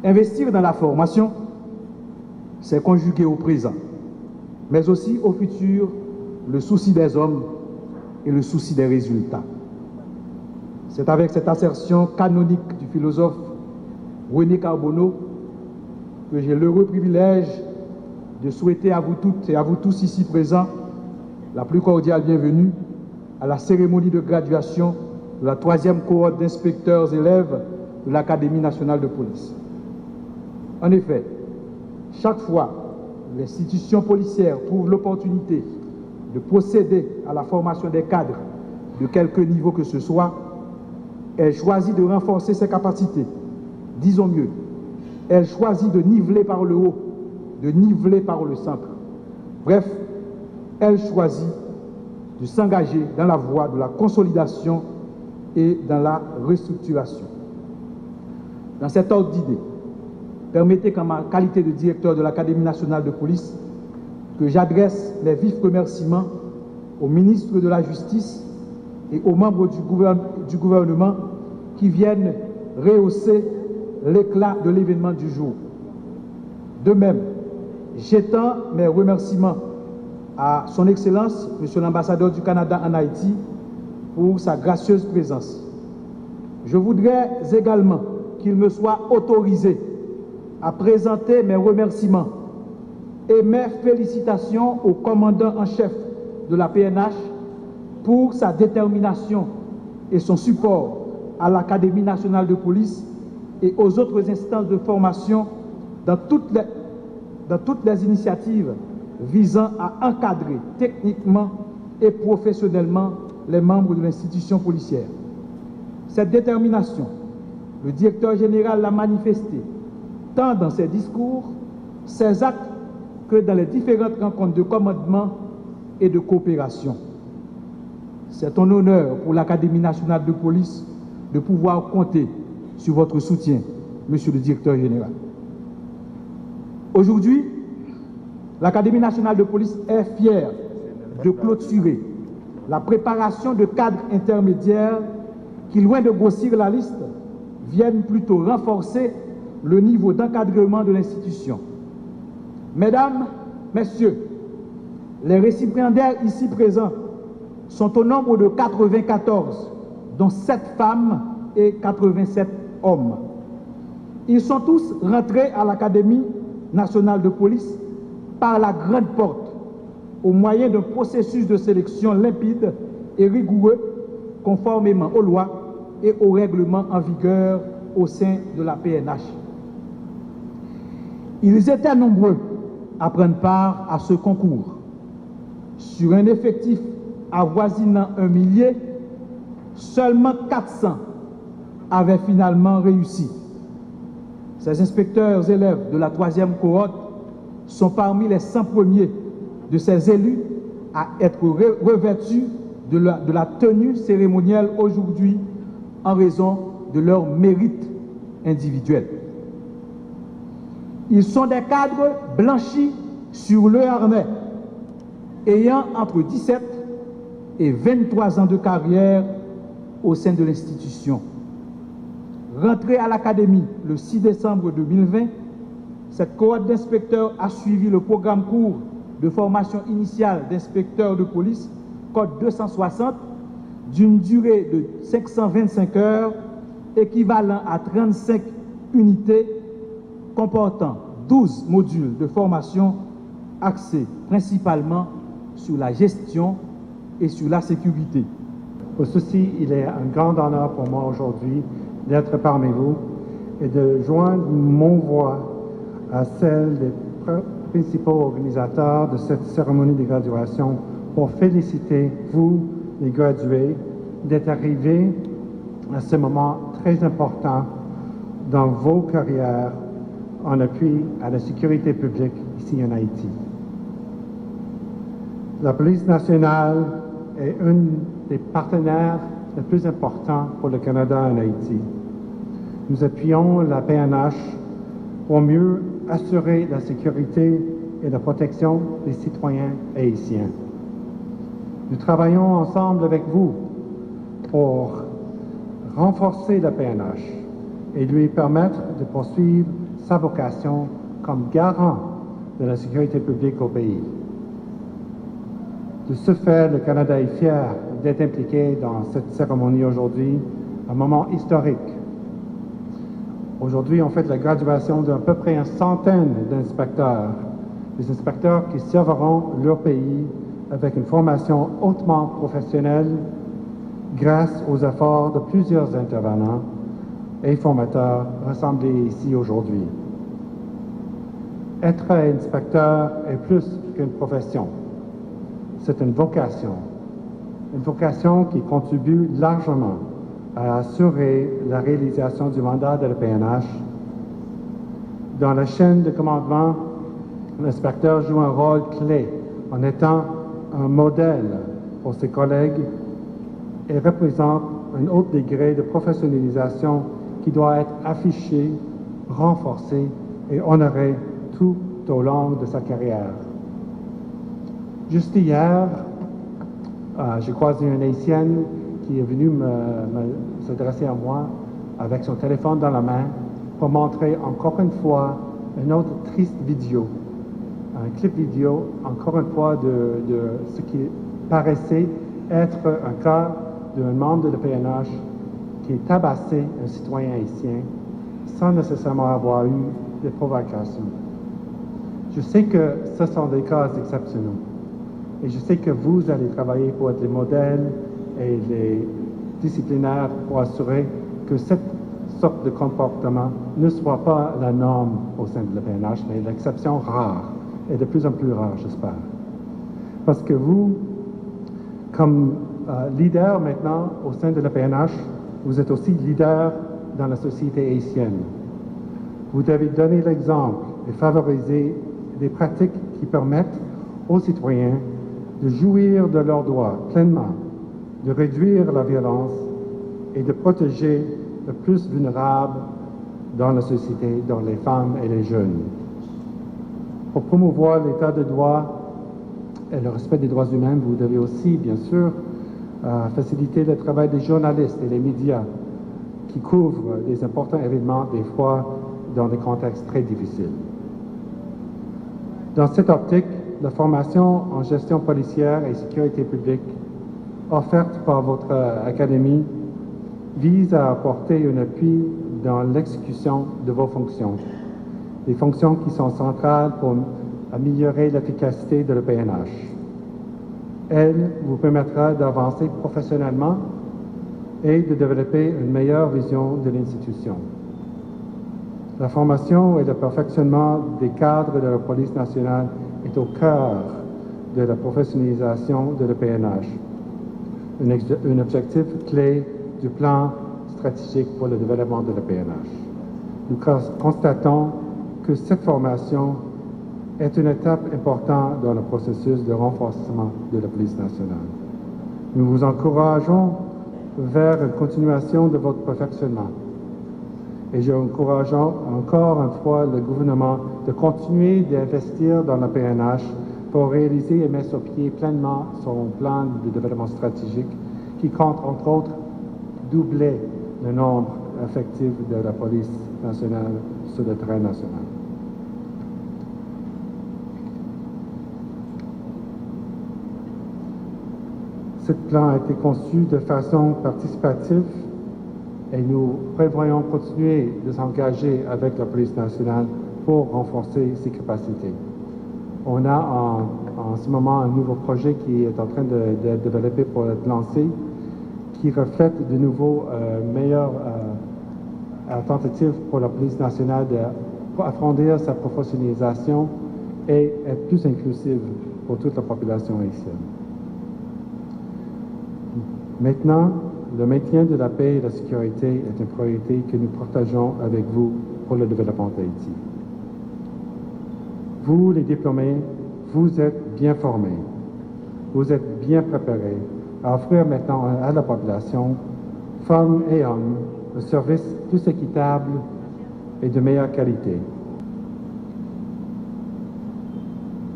Investir dans la formation, c'est conjuguer au présent, mais aussi au futur, le souci des hommes et le souci des résultats. C'est avec cette assertion canonique du philosophe René Carbonneau que j'ai l'heureux privilège de souhaiter à vous toutes et à vous tous ici présents la plus cordiale bienvenue à la cérémonie de graduation de la 3e cohorte d'inspecteurs élèves de l'Académie nationale de police. En effet, chaque fois l'institution policière trouve l'opportunité de procéder à la formation des cadres de quelque niveau que ce soit, elle choisit de renforcer ses capacités. Disons mieux, elle choisit de niveler par le haut, de niveler par le centre. Bref, elle choisit de s'engager dans la voie de la consolidation et dans la restructuration. Dans cet ordre d'idées, permettez qu'en ma qualité de directeur de l'Académie nationale de police, que j'adresse les vifs remerciements au ministre de la Justice et aux membres du gouvernement qui viennent rehausser l'éclat de l'événement du jour. De même, j'étends mes remerciements à son Excellence, Monsieur l'ambassadeur du Canada en Haïti, pour sa gracieuse présence. Je voudrais également qu'il me soit autorisé à présenter mes remerciements et mes félicitations au commandant en chef de la PNH pour sa détermination et son support à l'Académie nationale de police et aux autres instances de formation dans toutes les initiatives visant à encadrer techniquement et professionnellement les membres de l'institution policière. Cette détermination, le directeur général l'a manifestée tant dans ses discours, ses actes, que dans les différentes rencontres de commandement et de coopération. C'est un honneur pour l'Académie nationale de police de pouvoir compter sur votre soutien, Monsieur le directeur général. Aujourd'hui, l'Académie nationale de police est fière de clôturer la préparation de cadres intermédiaires qui, loin de grossir la liste, viennent plutôt renforcer le niveau d'encadrement de l'institution. Mesdames, Messieurs, les récipiendaires ici présents sont au nombre de 94, dont 7 femmes et 87 hommes. Ils sont tous rentrés à l'Académie nationale de police par la grande porte, au moyen d'un processus de sélection limpide et rigoureux, conformément aux lois et aux règlements en vigueur au sein de la PNH. Ils étaient nombreux à prendre part à ce concours. Sur un effectif avoisinant 1 millier, seulement 400 avaient finalement réussi. Ces inspecteurs élèves de la 3e cohorte sont parmi les 100 premiers de ces élus à être revêtus de la tenue cérémonielle aujourd'hui en raison de leur mérite individuel. Ils sont des cadres blanchis sur le harnais, ayant entre 17 et 23 ans de carrière au sein de l'institution. Rentrée à l'Académie le 6 décembre 2020, cette cohorte d'inspecteurs a suivi le programme court de formation initiale d'inspecteurs de police, code 260, d'une durée de 525 heures, équivalent à 35 unités, comportant 12 modules de formation axés principalement sur la gestion et sur la sécurité. Pour ceci, il est un grand honneur pour moi aujourd'hui d'être parmi vous et de joindre mon voix à celle des principaux organisateurs de cette cérémonie de graduation pour féliciter vous, les gradués, d'être arrivés à ce moment très important dans vos carrières en appui à la sécurité publique ici en Haïti. La police nationale est un des partenaires les plus importants pour le Canada en Haïti. Nous appuyons la PNH pour mieux assurer la sécurité et la protection des citoyens haïtiens. Nous travaillons ensemble avec vous pour renforcer la PNH et lui permettre de poursuivre sa vocation comme garant de la sécurité publique au pays. De ce fait, le Canada est fier d'être impliqué dans cette cérémonie aujourd'hui, un moment historique. Aujourd'hui, on fait la graduation d'à peu près une centaine d'inspecteurs, des inspecteurs qui serviront leur pays avec une formation hautement professionnelle grâce aux efforts de plusieurs intervenants et formateurs rassemblés ici aujourd'hui. Être inspecteur est plus qu'une profession. C'est une vocation qui contribue largement à assurer la réalisation du mandat de la PNH. Dans la chaîne de commandement, l'inspecteur joue un rôle clé en étant un modèle pour ses collègues et représente un haut degré de professionnalisation qui doit être affiché, renforcé et honoré tout au long de sa carrière. Juste hier, j'ai croisé une Haïtienne qui est venue s'adresser à moi avec son téléphone dans la main pour montrer encore une fois une autre triste vidéo, un clip vidéo, encore une fois, de ce qui paraissait être un cas d'un membre de la PNH qui a tabassé un citoyen haïtien sans nécessairement avoir eu de provocation. Je sais que ce sont des cas exceptionnels. Et je sais que vous allez travailler pour être les modèles et les disciplinaires pour assurer que cette sorte de comportement ne soit pas la norme au sein de la PNH, mais l'exception rare, et de plus en plus rare, j'espère. Parce que vous, comme leader maintenant au sein de la PNH, vous êtes aussi leader dans la société haïtienne. Vous devez donner l'exemple et favoriser des pratiques qui permettent aux citoyens de jouir de leurs droits pleinement, de réduire la violence et de protéger les plus vulnérables dans la société, dont les femmes et les jeunes. Pour promouvoir l'état de droit et le respect des droits humains, vous devez aussi, bien sûr, faciliter le travail des journalistes et des médias qui couvrent des importants événements, des fois dans des contextes très difficiles. Dans cette optique, la formation en gestion policière et sécurité publique offerte par votre académie vise à apporter un appui dans l'exécution de vos fonctions, des fonctions qui sont centrales pour améliorer l'efficacité de la PNH. Elle vous permettra d'avancer professionnellement et de développer une meilleure vision de l'institution. La formation et le perfectionnement des cadres de la police nationale est au cœur de la professionnalisation de la PNH, un objectif clé du plan stratégique pour le développement de la PNH. Nous constatons que cette formation est une étape importante dans le processus de renforcement de la police nationale. Nous vous encourageons vers une continuation de votre perfectionnement. Et j'encourage encore une fois le gouvernement de continuer d'investir dans la PNH pour réaliser et mettre sur pied pleinement son plan de développement stratégique qui compte entre autres doubler le nombre effectif de la police nationale sur le terrain national. Ce plan a été conçu de façon participative et nous prévoyons continuer de s'engager avec la police nationale pour renforcer ses capacités. On a en ce moment un nouveau projet qui est en train de développer pour être lancé, qui reflète de nouveau meilleures tentatives pour la police nationale d'approfondir sa professionnalisation et être plus inclusive pour toute la population haïtienne. Maintenant, le maintien de la paix et de la sécurité est une priorité que nous partageons avec vous pour le développement d'Haïti. Vous, les diplômés, vous êtes bien formés, vous êtes bien préparés à offrir maintenant à la population, femmes et hommes, un service plus équitable et de meilleure qualité.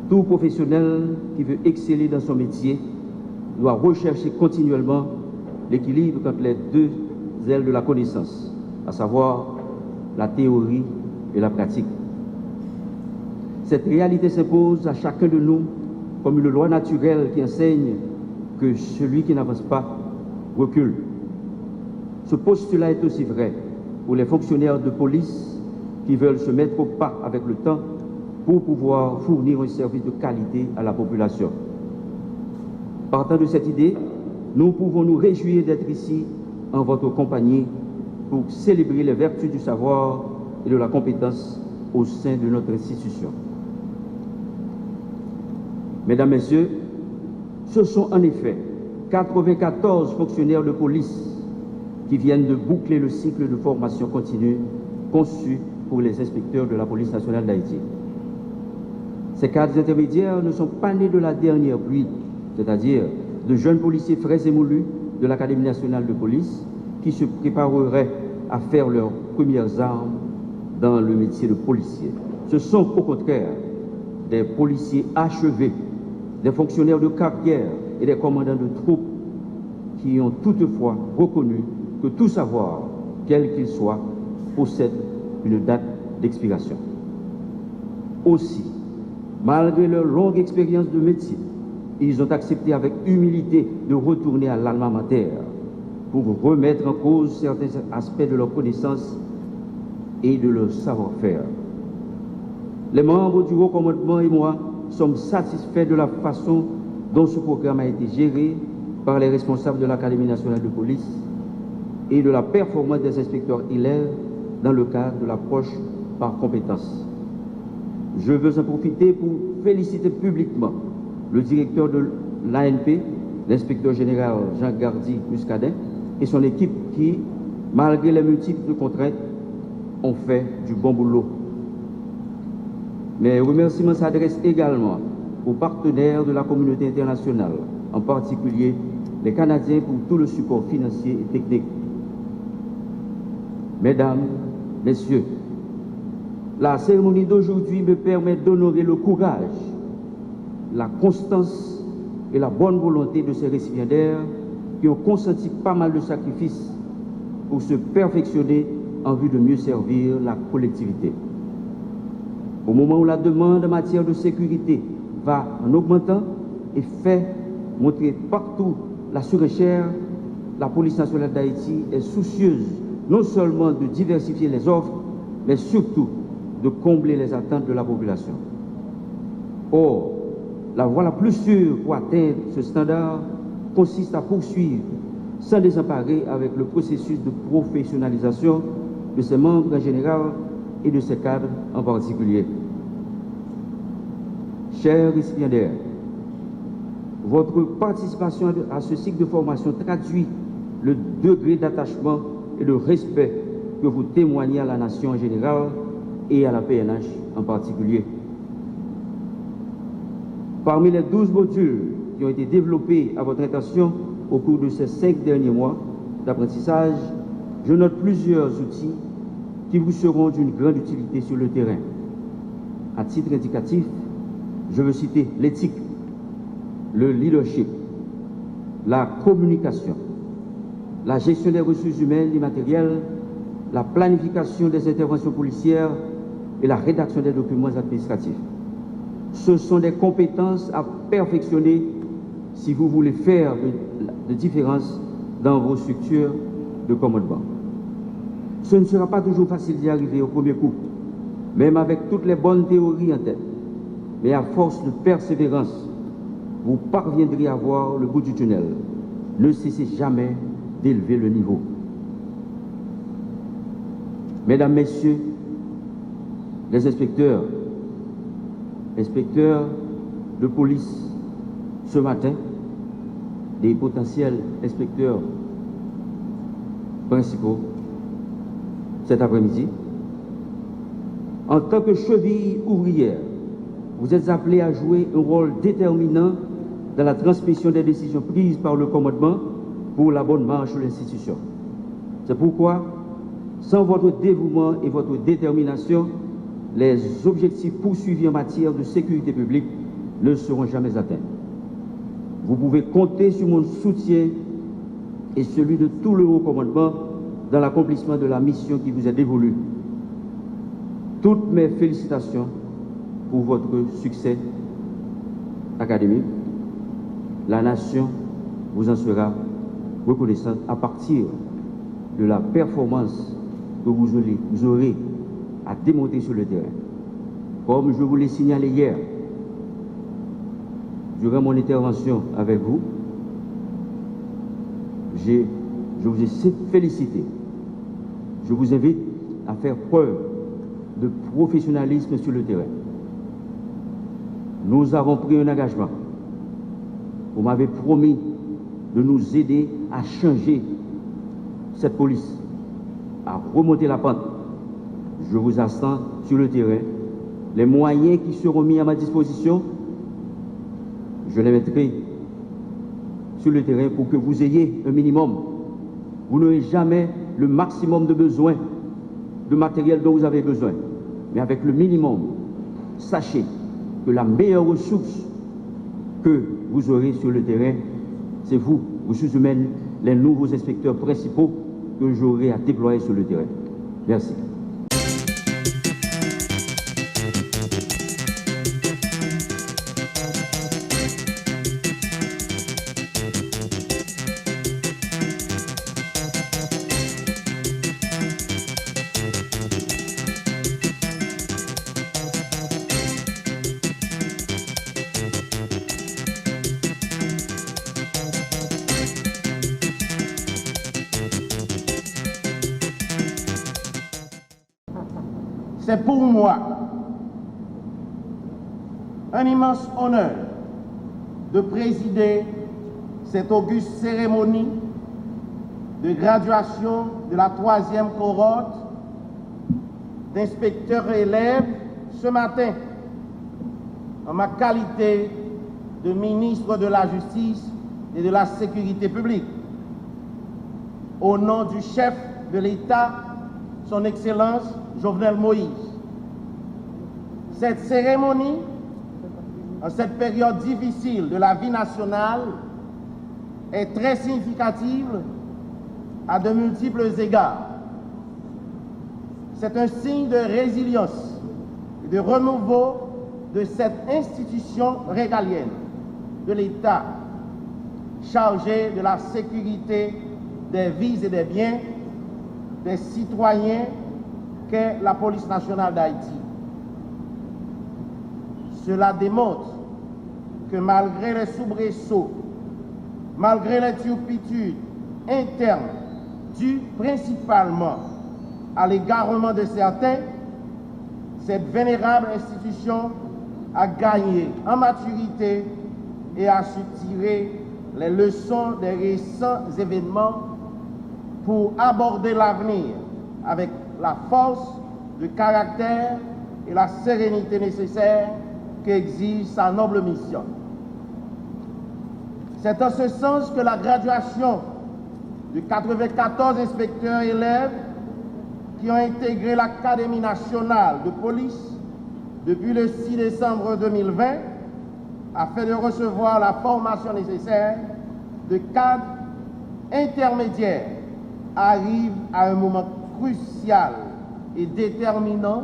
Tout professionnel qui veut exceller dans son métier doit rechercher continuellement l'équilibre entre les deux ailes de la connaissance, à savoir la théorie et la pratique. Cette réalité s'impose à chacun de nous comme une loi naturelle qui enseigne que celui qui n'avance pas recule. Ce postulat est aussi vrai pour les fonctionnaires de police qui veulent se mettre au pas avec le temps pour pouvoir fournir un service de qualité à la population. Partant de cette idée, nous pouvons nous réjouir d'être ici en votre compagnie pour célébrer les vertus du savoir et de la compétence au sein de notre institution. Mesdames, Messieurs, ce sont en effet 94 fonctionnaires de police qui viennent de boucler le cycle de formation continue conçu pour les inspecteurs de la police nationale d'Haïti. Ces cadres intermédiaires ne sont pas nés de la dernière pluie, c'est-à-dire de jeunes policiers frais et moulus de l'Académie nationale de police qui se prépareraient à faire leurs premières armes dans le métier de policier. Ce sont au contraire des policiers achevés, des fonctionnaires de carrière et des commandants de troupes qui ont toutefois reconnu que tout savoir, quel qu'il soit, possède une date d'expiration. Aussi, malgré leur longue expérience de métier, ils ont accepté avec humilité de retourner à l'alma mater pour remettre en cause certains aspects de leur connaissance et de leur savoir-faire. Les membres du haut commandement et moi sommes satisfaits de la façon dont ce programme a été géré par les responsables de l'Académie nationale de police et de la performance des inspecteurs élèves dans le cadre de l'approche par compétences. Je veux en profiter pour féliciter publiquement le directeur de l'ANP, l'inspecteur général Jean Gardy Muscadet, et son équipe qui, malgré les multiples contraintes, ont fait du bon boulot. Mes remerciements s'adressent également aux partenaires de la communauté internationale, en particulier les Canadiens pour tout le support financier et technique. Mesdames, Messieurs, la cérémonie d'aujourd'hui me permet d'honorer le courage, la constance et la bonne volonté de ces récipiendaires qui ont consenti pas mal de sacrifices pour se perfectionner en vue de mieux servir la collectivité. Au moment où la demande en matière de sécurité va en augmentant et fait montrer partout la surenchère, la police nationale d'Haïti est soucieuse non seulement de diversifier les offres, mais surtout de combler les attentes de la population. Or, la voie la plus sûre pour atteindre ce standard consiste à poursuivre sans désemparer avec le processus de professionnalisation de ses membres en général et de ses cadres en particulier. Chers récipiendaires, votre participation à ce cycle de formation traduit le degré d'attachement et de respect que vous témoignez à la nation en général et à la PNH en particulier. Parmi les 12 modules qui ont été développés à votre intention au cours de ces 5 derniers mois d'apprentissage, je note plusieurs outils qui vous seront d'une grande utilité sur le terrain. À titre indicatif, je veux citer l'éthique, le leadership, la communication, la gestion des ressources humaines et matérielles, la planification des interventions policières et la rédaction des documents administratifs. Ce sont des compétences à perfectionner si vous voulez faire de différence dans vos structures de commandement. Ce ne sera pas toujours facile d'y arriver au premier coup, même avec toutes les bonnes théories en tête. Mais à force de persévérance, vous parviendrez à voir le bout du tunnel. Ne cessez jamais d'élever le niveau. Mesdames, Messieurs, les inspecteurs de police, ce matin, des potentiels inspecteurs principaux, cet après-midi, en tant que cheville ouvrière, vous êtes appelés à jouer un rôle déterminant dans la transmission des décisions prises par le commandement pour la bonne marche de l'institution. C'est pourquoi, sans votre dévouement et votre détermination, les objectifs poursuivis en matière de sécurité publique ne seront jamais atteints. Vous pouvez compter sur mon soutien et celui de tout le haut commandement dans l'accomplissement de la mission qui vous est dévolue. toutes mes félicitations pour votre succès académique. La nation vous en sera reconnaissante à partir de la performance que vous aurez à démontrer sur le terrain. Comme je vous l'ai signalé hier, durant mon intervention avec vous, je vous ai félicité. Je vous invite à faire preuve de professionnalisme sur le terrain. Nous avons pris un engagement. Vous m'avez promis de nous aider à changer cette police, à remonter la pente. Je vous attends sur le terrain. Les moyens qui seront mis à ma disposition, je les mettrai sur le terrain pour que vous ayez un minimum. Vous n'aurez jamais le maximum de besoin, de matériel dont vous avez besoin. Mais avec le minimum, sachez que la meilleure ressource que vous aurez sur le terrain, c'est vous, ressources humaines, les nouveaux inspecteurs principaux que j'aurai à déployer sur le terrain. Merci. C'est pour moi un immense honneur de présider cette auguste cérémonie de graduation de la 3e cohorte d'inspecteurs et élèves ce matin en ma qualité de ministre de la Justice et de la Sécurité publique. Au nom du chef de l'État, Son Excellence Jovenel Moïse. Cette cérémonie, en cette période difficile de la vie nationale, est très significative à de multiples égards. C'est un signe de résilience et de renouveau de cette institution régalienne de l'État chargée de la sécurité des vies et des biens des citoyens qu'est la police nationale d'Haïti. Cela démontre que malgré les soubresauts, malgré les turpitudes internes dues principalement à l'égarement de certains, cette vénérable institution a gagné en maturité et a su tirer les leçons des récents événements pour aborder l'avenir avec la force, le caractère et la sérénité nécessaires qu'exige sa noble mission. C'est en ce sens que la graduation de 94 inspecteurs et élèves qui ont intégré l'Académie nationale de police depuis le 6 décembre 2020 afin de recevoir la formation nécessaire de cadres intermédiaires arrive à un moment crucial et déterminant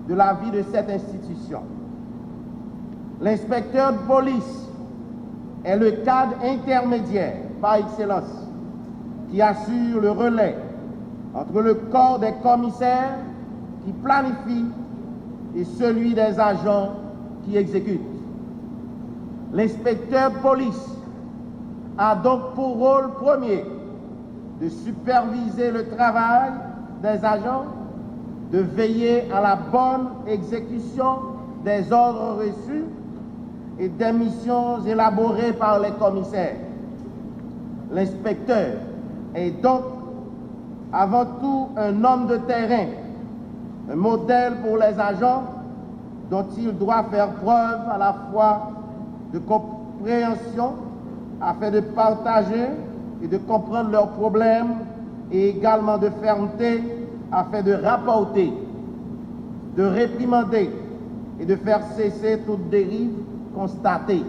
de la vie de cette institution. L'inspecteur de police est le cadre intermédiaire par excellence qui assure le relais entre le corps des commissaires qui planifient et celui des agents qui exécutent. L'inspecteur de police a donc pour rôle premier de superviser le travail des agents, de veiller à la bonne exécution des ordres reçus et des missions élaborées par les commissaires. L'inspecteur est donc avant tout un homme de terrain, un modèle pour les agents dont il doit faire preuve à la fois de compréhension afin de partager et de comprendre leurs problèmes et également de fermeté afin de rapporter, de réprimander et de faire cesser toute dérive constatée.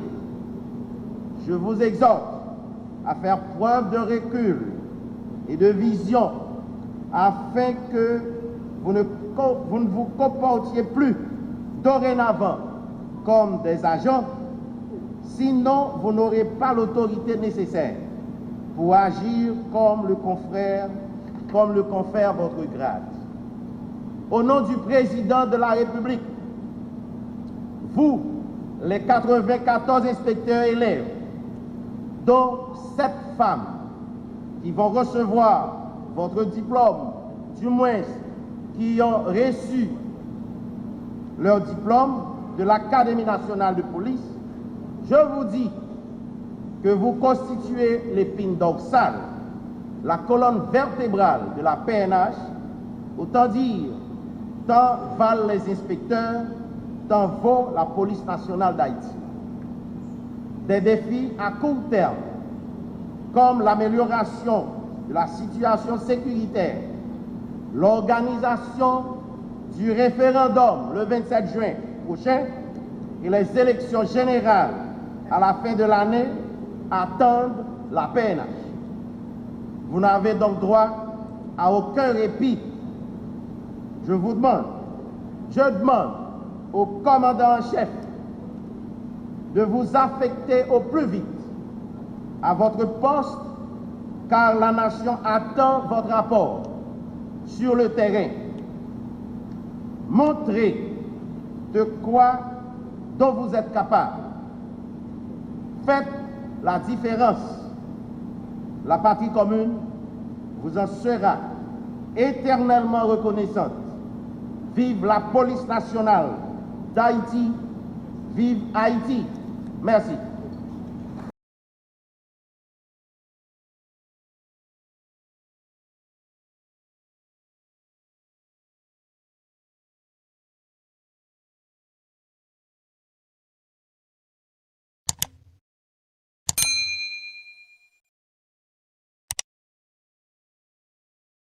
Je vous exhorte à faire preuve de recul et de vision afin que vous ne vous comportiez plus dorénavant comme des agents, sinon vous n'aurez pas l'autorité nécessaire pour agir comme le confère votre grade. Au nom du président de la République, vous, les 94 inspecteurs élèves, dont 7 femmes qui vont recevoir votre diplôme, du moins qui ont reçu leur diplôme de l'Académie nationale de police, je vous dis que vous constituez l'épine dorsale, la colonne vertébrale de la PNH, autant dire, tant valent les inspecteurs, tant vaut la police nationale d'Haïti. Des défis à court terme, comme l'amélioration de la situation sécuritaire, l'organisation du référendum le 27 juin prochain et les élections générales à la fin de l'année attendent la PNH. Vous n'avez donc droit à aucun répit. Je demande au commandant en chef de vous affecter au plus vite à votre poste, car la nation attend votre rapport sur le terrain. Montrez de quoi dont vous êtes capable. Faites la différence. La partie commune vous en sera éternellement reconnaissante. Vive la police nationale d'Haïti, vive Haïti. Merci.